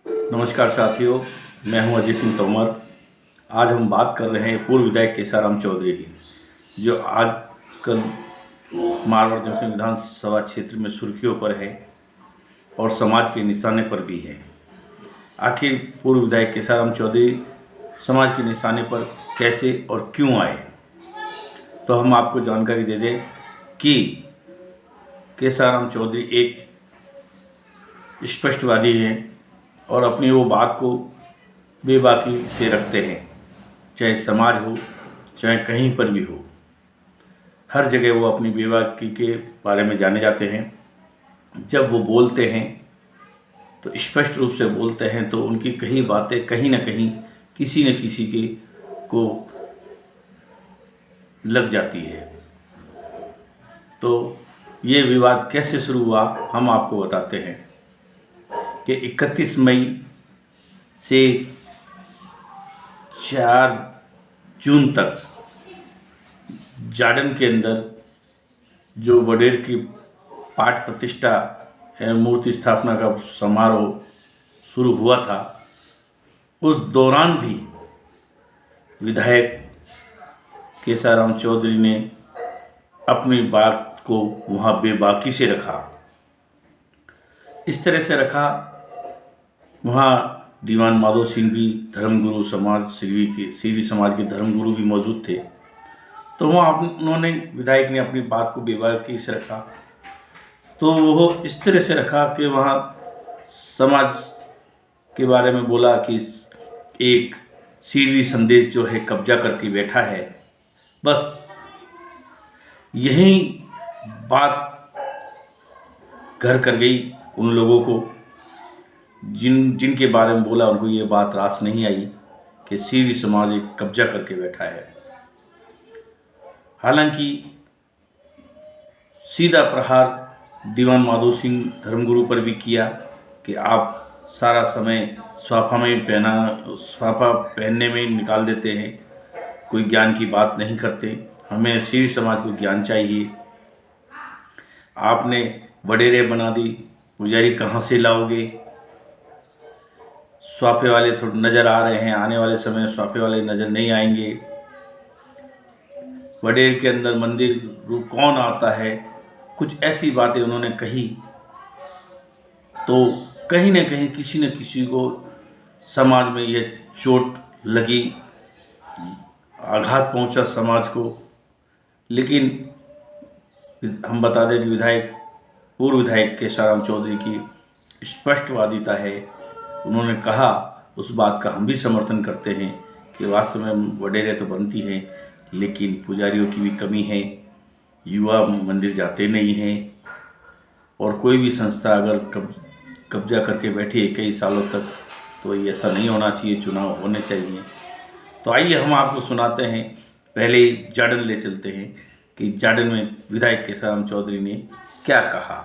नमस्कार साथियों, मैं हूं अजय सिंह तोमर। आज हम बात कर रहे हैं पूर्व विधायक केसाराम चौधरी की, जो आजकल मारवाड़ जंक्शन विधानसभा क्षेत्र में सुर्खियों पर है और समाज के निशाने पर भी है। आखिर पूर्व विधायक केसाराम चौधरी समाज के निशाने पर कैसे और क्यों आए, तो हम आपको जानकारी दे दें कि केसाराम चौधरी एक स्पष्टवादी हैं और अपनी वो बात को बेबाकी से रखते हैं। चाहे समाज हो, चाहे कहीं पर भी हो, हर जगह वो अपनी बेबाकी के बारे में जाने जाते हैं। जब वो बोलते हैं तो स्पष्ट रूप से बोलते हैं, तो उनकी कई बातें कहीं ना कहीं किसी न किसी के को लग जाती है। तो ये विवाद कैसे शुरू हुआ, हम आपको बताते हैं कि 31 मई से 4 जून तक जार्डन के अंदर जो वडेर की पाठ प्रतिष्ठा एवं मूर्ति स्थापना का समारोह शुरू हुआ था, उस दौरान भी विधायक केसाराम चौधरी ने अपनी बात को वहाँ बेबाकी से रखा। इस तरह से रखा, वहाँ दीवान माधो सिंह भी धर्मगुरु समाज सीरी समाज के धर्मगुरु भी मौजूद थे। तो वहाँ उन्होंने विधायक ने अपनी बात को बेबाकी से रखा। तो वो इस तरह से रखा कि वहाँ समाज के बारे में बोला कि एक सीरवी संदेश जो है कब्जा करके बैठा है। बस यही बात घर कर गई उन लोगों को, जिनके बारे में बोला, उनको ये बात रास नहीं आई कि सीरी समाज एक कब्जा करके बैठा है। हालांकि सीधा प्रहार दीवान माधो सिंह धर्मगुरु पर भी किया कि आप सारा समय स्वाफा पहनने में निकाल देते हैं, कोई ज्ञान की बात नहीं करते। हमें सीरी समाज को ज्ञान चाहिए। आपने वडेरे बना दी, पुजारी कहाँ से लाओगे? स्वाफे वाले थोड़े नज़र आ रहे हैं, आने वाले समय में स्वाफे वाले नज़र नहीं आएंगे। वडेर के अंदर मंदिर कौन आता है? कुछ ऐसी बातें उन्होंने कही, तो कहीं न कहीं किसी न किसी को समाज में यह चोट लगी, आघात पहुंचा समाज को। लेकिन हम बता दें कि पूर्व विधायक केसाराम चौधरी की स्पष्टवादिता है। उन्होंने कहा, उस बात का हम भी समर्थन करते हैं कि वास्तव में वडेरे तो बनती हैं, लेकिन पुजारियों की भी कमी है, युवा मंदिर जाते नहीं हैं, और कोई भी संस्था अगर कब्जा करके बैठी है कई सालों तक, तो ये ऐसा नहीं होना चाहिए, चुनाव होने चाहिए। तो आइए हम आपको सुनाते हैं, पहले जार्डन ले चलते हैं कि जार्डन में विधायक केसाराम चौधरी ने क्या कहा।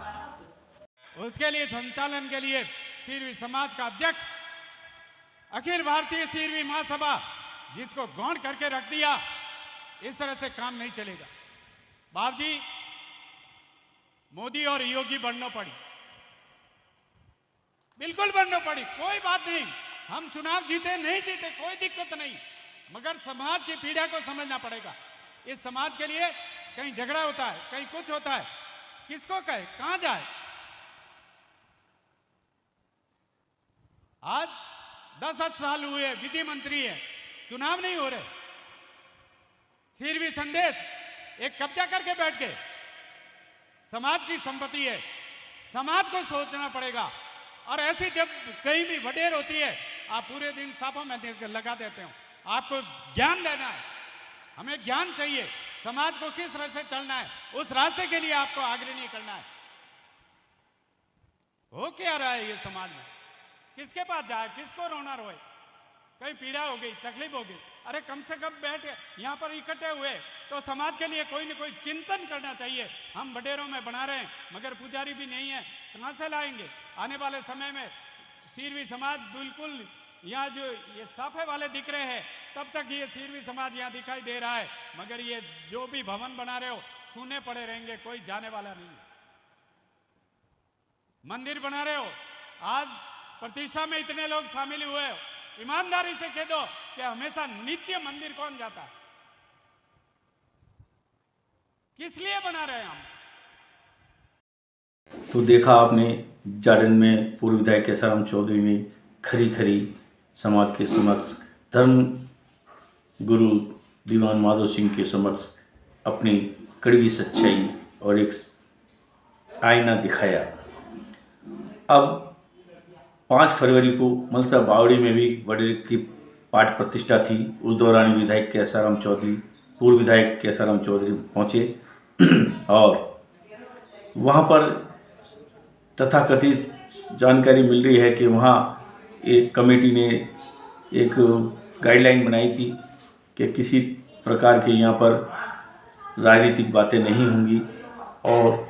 उसके लिए संचालन के लिए सीरवी समाज का अध्यक्ष अखिल भारतीय सीरवी महासभा, जिसको गौण करके रख दिया, इस तरह से काम नहीं चलेगा। बाप जी, मोदी और योगी बढ़ना पड़ी, बिल्कुल बढ़ना पड़ी, कोई बात नहीं। हम चुनाव जीते नहीं जीते कोई दिक्कत नहीं, मगर समाज की पीड़ा को समझना पड़ेगा। इस समाज के लिए कहीं झगड़ा होता है, कहीं कुछ होता है, किसको कहे, कहां जाए? आज 10 साल हुए, विधि मंत्री है, चुनाव नहीं हो रहे। सीरवी संदेश एक कब्जा करके बैठ गए। समाज की संपत्ति है, समाज को सोचना पड़ेगा। और ऐसी जब कहीं भी वडेर होती है, आप पूरे दिन साफा में लगा देते हो। आपको ज्ञान देना है, हमें ज्ञान चाहिए, समाज को किस तरह से चलना है, उस रास्ते के लिए आपको अग्रणी करना है। हो क्या रहा है ये समाज में? किसके पास जाए, किसको रोना रोए? कहीं पीड़ा हो गई, तकलीफ हो गई, अरे कम से कम बैठ यहाँ पर इकट्ठे हुए तो समाज के लिए कोई न कोई चिंतन करना चाहिए। हम वडेरों में बना रहे हैं, मगर पुजारी भी नहीं है, कहाँ से लाएंगे? आने वाले समय में सीरवी समाज बिल्कुल, यहाँ जो ये साफे वाले दिख रहे हैं, तब तक ये सीरवी समाज यहाँ दिखाई दे रहा है, मगर ये जो भी भवन बना रहे हो सुने पड़े रहेंगे, कोई जाने वाला नहीं। मंदिर बना रहे हो, आज प्रतिष्ठा में इतने लोग शामिल हुए हो, ईमानदारी से कह दो कि हमेशा नित्य मंदिर कौन जाता है? किस लिए बना रहे हैं हम? तो देखा आपने जाडन में पूर्व विधायक केसाराम चौधरी ने खरी खरी समाज के समक्ष, धर्म गुरु दीवान माधव सिंह के समक्ष अपनी कड़वी सच्चाई और एक आईना दिखाया। अब 5 फरवरी को मनसा बावड़ी में भी वडेर की पाठ प्रतिष्ठा थी। उस दौरान विधायक केसाराम चौधरी, पूर्व विधायक केसाराम चौधरी पहुँचे और वहाँ पर तथाकथित जानकारी मिल रही है कि वहाँ एक कमेटी ने एक गाइडलाइन बनाई थी कि किसी प्रकार के यहाँ पर राजनीतिक बातें नहीं होंगी और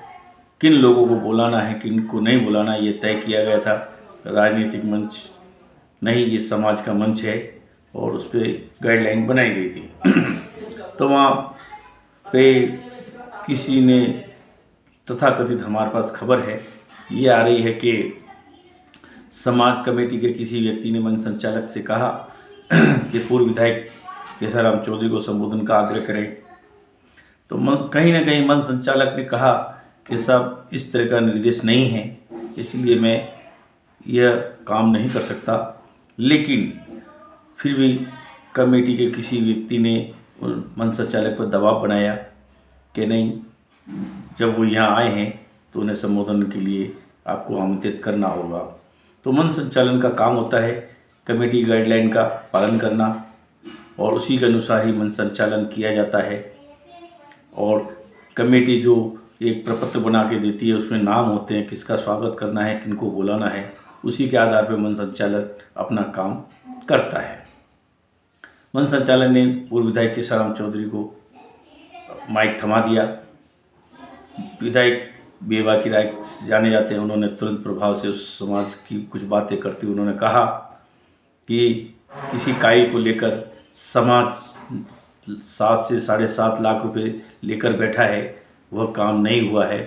किन लोगों को बुलाना है, किन को नहीं बुलाना, ये तय किया गया था। राजनीतिक मंच नहीं, ये समाज का मंच है और उस पर गाइडलाइन बनाई गई थी। तो वहाँ पे किसी ने तथाकथित, हमारे पास खबर है ये आ रही है कि समाज कमेटी के किसी व्यक्ति ने मंच संचालक से कहा कि पूर्व विधायक केसाराम चौधरी को संबोधन का आग्रह करें। तो कहीं ना कहीं मंच संचालक ने कहा कि साहब इस तरह का निर्देश नहीं है, इसलिए मैं यह काम नहीं कर सकता। लेकिन फिर भी कमेटी के किसी व्यक्ति ने मंच संचालक पर दबाव बनाया कि नहीं, जब वो यहाँ आए हैं तो उन्हें संबोधन के लिए आपको आमंत्रित करना होगा। तो मंच संचालन का काम होता है कमेटी गाइडलाइन का पालन करना और उसी के अनुसार ही मंच संचालन किया जाता है। और कमेटी जो एक प्रपत्र बना के देती है उसमें नाम होते हैं, किसका स्वागत करना है, किनको बुलाना है, उसी के आधार पर मंच संचालक अपना काम करता है। मंच संचालन ने पूर्व विधायक केसाराम चौधरी को माइक थमा दिया। विधायक बेबाकी राय जाने जाते हैं, उन्होंने तुरंत प्रभाव से उस समाज की कुछ बातें करते हुए उन्होंने कहा कि किसी कार्य को लेकर समाज 7 से 7.5 लाख रुपए लेकर बैठा है, वह काम नहीं हुआ है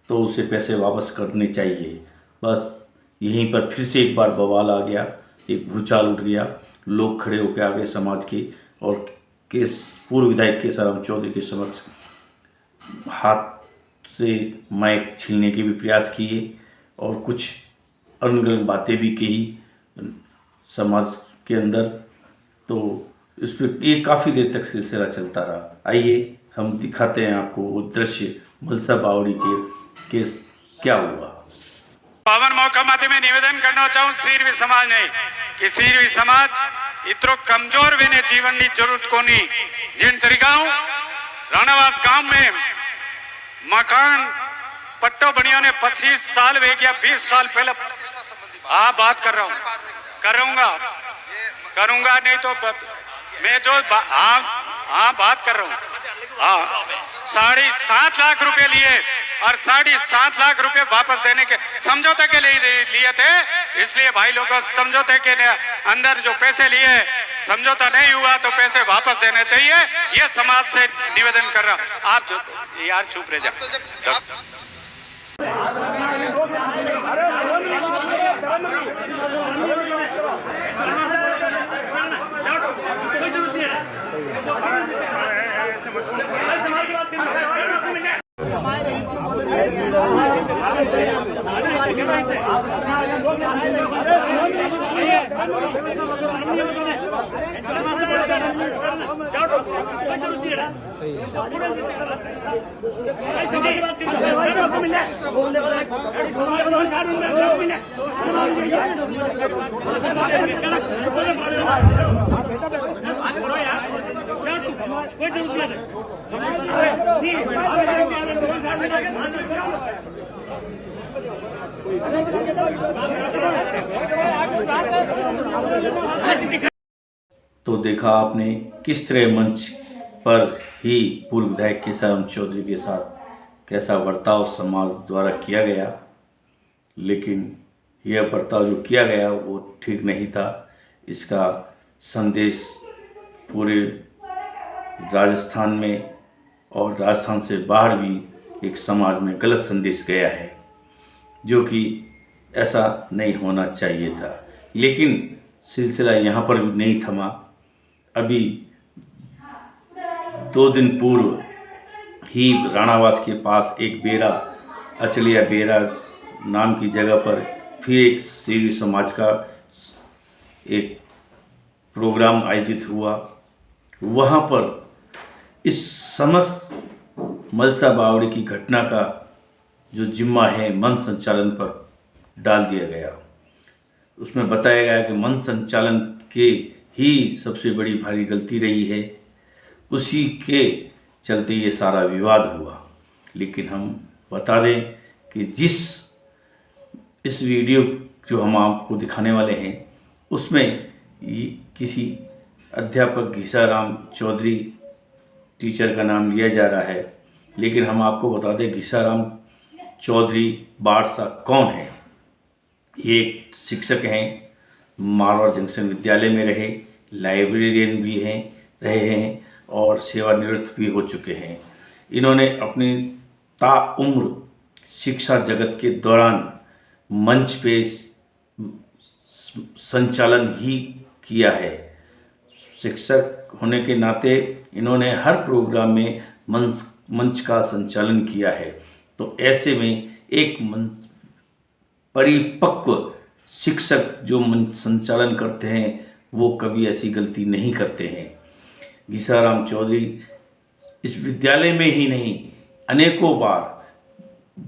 तो उसे पैसे वापस करने चाहिए। बस यहीं पर फिर से एक बार बवाल आ गया, एक भूचाल उठ गया, लोग खड़े होकर आ गए समाज के और पूर्व विधायक केसाराम चौधरी के समक्ष हाथ से माइक छीनने के भी प्रयास किए और कुछ अनगढ़ बातें भी कही समाज के अंदर। तो इस पर ये काफ़ी देर तक सिलसिला चलता रहा। आइए हम दिखाते हैं आपको वो दृश्य मनसा बावड़ी के केस क्या हुआ। पावन मौका माते में निवेदन करना चाहूँ सीरवी समाज ने कि सीरवी समाज इतरो कमजोर वेने जीवन की जरूरत कोनी। जिन तरीकाओं राणावास गांव में मकान पट्टो बनिया ने 25 साल वे गया, 20 साल पहले। हाँ बात कर रहा हूँ, करूंगा नहीं तो मैं जो हाँ बात कर रहा हूँ। हाँ 7.5 लाख रुपए लिए और 7.5 लाख रुपए वापस देने के समझौते के लिए थे। इसलिए भाई लोगों समझौते के अंदर जो पैसे लिए, समझौता नहीं हुआ तो पैसे वापस देने चाहिए। ये समाज से निवेदन कर रहा। आप यार चुप रह जा। तो देखा आपने किस तरह मंच पर ही पूर्व विधायक केसाराम चौधरी के साथ कैसा बर्ताव समाज द्वारा किया गया। लेकिन यह बर्ताव जो किया गया वो ठीक नहीं था। इसका संदेश पूरे राजस्थान में और राजस्थान से बाहर भी एक समाज में गलत संदेश गया है, जो कि ऐसा नहीं होना चाहिए था। लेकिन सिलसिला यहाँ पर भी नहीं थमा। अभी 2 दिन पूर्व ही राणावास के पास एक बेरा, अचलिया बेरा नाम की जगह पर फिर एक सीरी समाज का एक प्रोग्राम आयोजित हुआ। वहाँ पर इस समस्त मलसा बावड़ी की घटना का जो जिम्मा है मंच संचालन पर डाल दिया गया। उसमें बताया गया कि मंच संचालन के ही सबसे बड़ी भारी गलती रही है, उसी के चलते ये सारा विवाद हुआ। लेकिन हम बता दें कि इस वीडियो जो हम आपको दिखाने वाले हैं उसमें किसी अध्यापक घीसाराम चौधरी टीचर का नाम लिया जा रहा है। लेकिन हम आपको बता दें घीसाराम चौधरी बाड़सा कौन है। ये एक शिक्षक हैं, मारवाड़ जंक्शन विद्यालय में रहे, लाइब्रेरियन भी रहे हैं और सेवानिवृत्त भी हो चुके हैं। इन्होंने अपनी ताउम्र शिक्षा जगत के दौरान मंच पे संचालन ही किया है। शिक्षक होने के नाते इन्होंने हर प्रोग्राम में मंच का संचालन किया है। तो ऐसे में एक परिपक्व शिक्षक जो मंच संचालन करते हैं वो कभी ऐसी गलती नहीं करते हैं। घीसाराम चौधरी इस विद्यालय में ही नहीं, अनेकों बार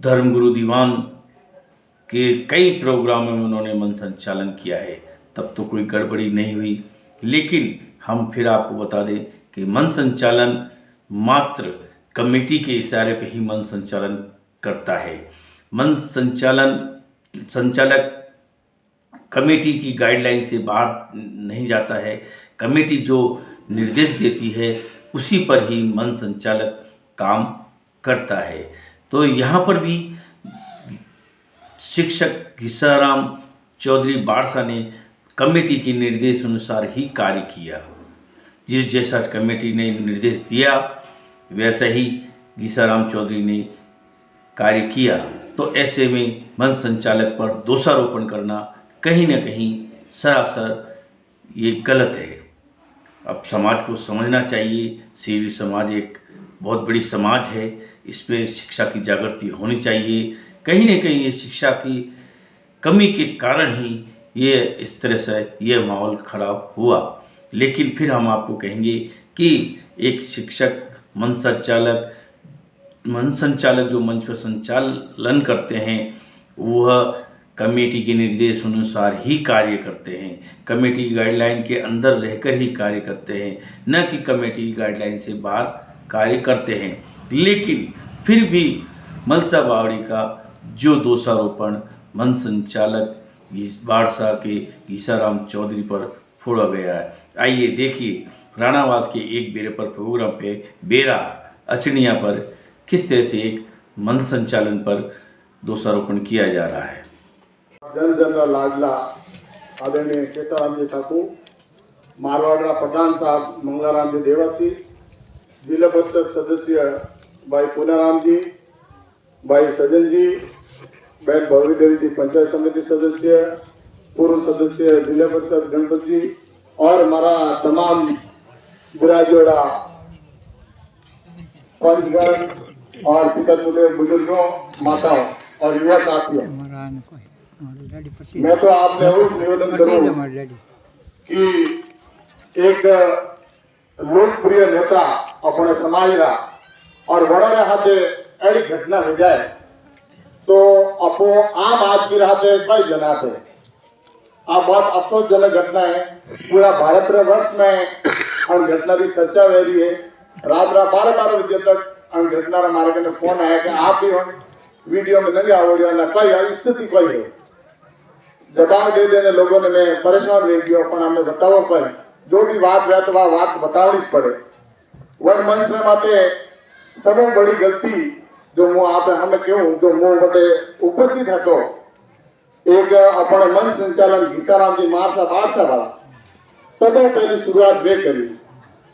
धर्मगुरु दीवान के कई प्रोग्रामों में उन्होंने मंच संचालन किया है, तब तो कोई गड़बड़ी नहीं हुई। लेकिन हम फिर आपको बता दें कि मंच संचालन मात्र कमेटी के इशारे पे ही मंच संचालन करता है। मंच संचालक कमेटी की गाइडलाइन से बाहर नहीं जाता है। कमेटी जो निर्देश देती है उसी पर ही मंच संचालक काम करता है। तो यहाँ पर भी शिक्षक घीसाराम चौधरी बाड़सा ने कमेटी के निर्देश अनुसार ही कार्य किया। जिस जैसा कमेटी ने निर्देश दिया वैसा ही घीसाराम चौधरी ने कार्य किया। तो ऐसे में मंच संचालक पर दोषारोपण करना कहीं न कहीं सरासर ये गलत है। अब समाज को समझना चाहिए, सीरी समाज एक बहुत बड़ी समाज है, इसमें शिक्षा की जागृति होनी चाहिए। कहीं न कहीं ये शिक्षा की कमी के कारण ही ये इस तरह से ये माहौल खराब हुआ। लेकिन फिर हम आपको कहेंगे कि एक शिक्षक मंच संचालक जो मंच पर संचालन करते हैं वह कमेटी के निर्देश अनुसार ही कार्य करते हैं, कमेटी की गाइडलाइन के अंदर रहकर ही कार्य करते हैं, न कि कमेटी की गाइडलाइन से बाहर कार्य करते हैं। लेकिन फिर भी मलसा बावड़ी का जो दोषारोपण मंच संचालक बाड़सा के घीसाराम चौधरी पर फोड़ा गया है। आइए देखिए राणावास के एक बेरे पर प्रोग्राम पे बेरा अचनिया पर किस तरह से एक मंच संचालन पर दोषारोपण किया जा रहा है। जन जनरल लाडला आदरणीय केताराम जी ठाकुर, मारवाड़ प्रधान साहब मंगलाराम जी देवासी, जिला परिषद सदस्य भाई पूनाराम जी, भाई सजन जी, बहन भौरी देवी जी पंचायत समिति सदस्य, पूर्व सदस्य जिला परिषद गणपत जी और हमारा तमाम बुराजोड़ा पंचगण और पिता बुजुर्गों, माताओं और युवा साथियों, मैं तो आपने निवेदन करूं कि एक लोकप्रिय नेता अपने समाज का और बड़ों हाथे एड़ी घटना हो जाए तो अपो आम आदमी रहते कई जनाते। आप बहुत अफसोसजनक घटना है। पूरा भारत वर्ष में उन घटना की चर्चा हो रही है। रात 12 बजे तक उन घटना हमारे कने फोन आया कि आप भी वीडियो में नहीं आओगे ना, कई स्थिति कोई है जवाब दे देने लोगों ने मैं परेशान रह गया। पर हमें बताओ पर जो भी बात है तो वह बात बतानी पड़े। वन मंच में माते सबसे बड़ी गलती जो मुँह आप हमें क्यों जो मुँह बटे उपस्थित है तो एक अपने मंच संचालन घीसाराम जी बाड़सा वाला सबसे पहली शुरुआत वे करी।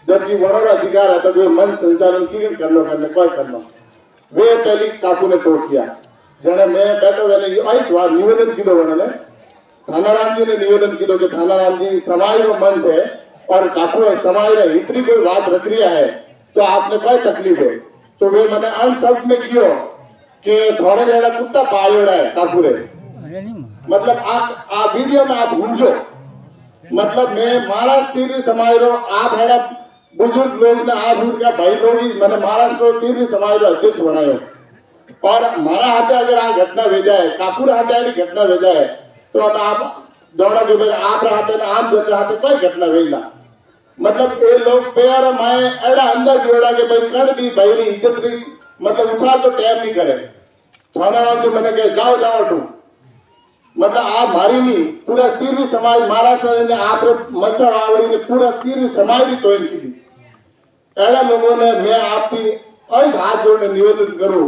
जबकि वनों अधिकार है तो जो मंच संचालन की करना कोई करना वे पहली काकू ने तोड़ किया। जने मैं बैठो वेले आई बात निवेदन कीधो वने थानाराम जी ने निवेदन कीधो कि थानाराम जी समाज रो मंच है और काकू समाज रे इतनी कोई बात रख रिया है तो आपने कोई तकलीफ है तो वे मैंने अन शब्द में कियो कि थोड़े जरा कुत्ता पायोड़ा है काकू रे मतलब आप वीडियो में आप भूंजो मतलब मैं महाराष्ट्र समाज रो आप है बुजुर्ग लोग ने आप उनका भाई लोग ही मैंने महाराष्ट्र सीधी समाज रो अध्यक्ष बनायो और हमारा हाथे अगर आ घटना भेजा है काकूर हाथे आली घटना भेजा है तो अब आप दौड़ा के भाई आप हाथे आम जन हाथे कोई घटना भेजना मतलब ये लोग प्यार माए एड़ा अंदर जोड़ा के भाई कण भी भाई री इज्जत री मतलब उछाल तो टैम नहीं करे थानाराम जी मैंने कहे जाओ जाओ तू मतलब आप मारी नहीं पूरा सीरी समाज महाराष्ट्र ने आप मच्छा आवड़ी ने पूरा सीरी समाज ही तोड़ की थी ऐसा लोगों ने मैं आपकी और हाथ जोड़ने निवेदन करूं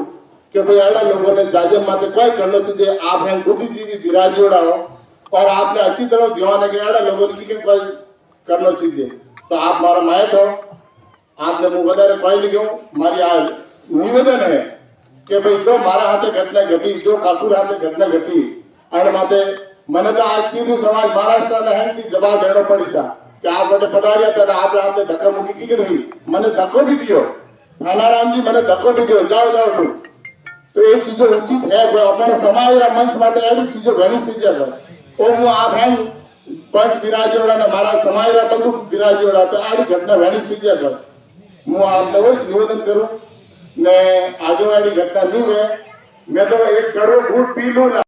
कि भाई ऐसा लोगों ने जाजम माते कोई करना चाहिए आप हैं बुद्धिजीवी विराजोड़ा हो और आपने अच्छी तरह ध्यान है कि ऐसा लोगों ने की कोई करना चाहिए तो आप मारा मायत हो आपने मुंह बता कोई लिखो मारी आज निवेदन है कि भाई जो मारा हाथे घटना घटी जो ठाकुर हाथे घटना घटी અને માટે મને તો આ સીધું સમાજ મહારાષ્ટ્રના હેન્ડથી જવાબ દેવો પડી છે કે આ માટે પધાર્યા હતા આપણે હાથે ધક્કા મૂકી કે નહીં મને ધક્કો બી દિયો થાનારામજી મને ધક્કો બી દિયો જાઓ જાઓ તું તો એ ચીજો ઉચિત હે કોઈ આપણે સમાજના મંચ માટે એવી ચીજો ઘણી ચીજો છે તો હું આ ભેન પંચ વિરાજોડાને મારા સમાજના તંદુક વિરાજોડા તો આવી ઘટના ઘણી ચીજો છે હું આપને નિવેદન કરું ને આગળવાળી ઘટના નહીં હોય મેં તો 1 કરોડ ફૂટ પી લઉં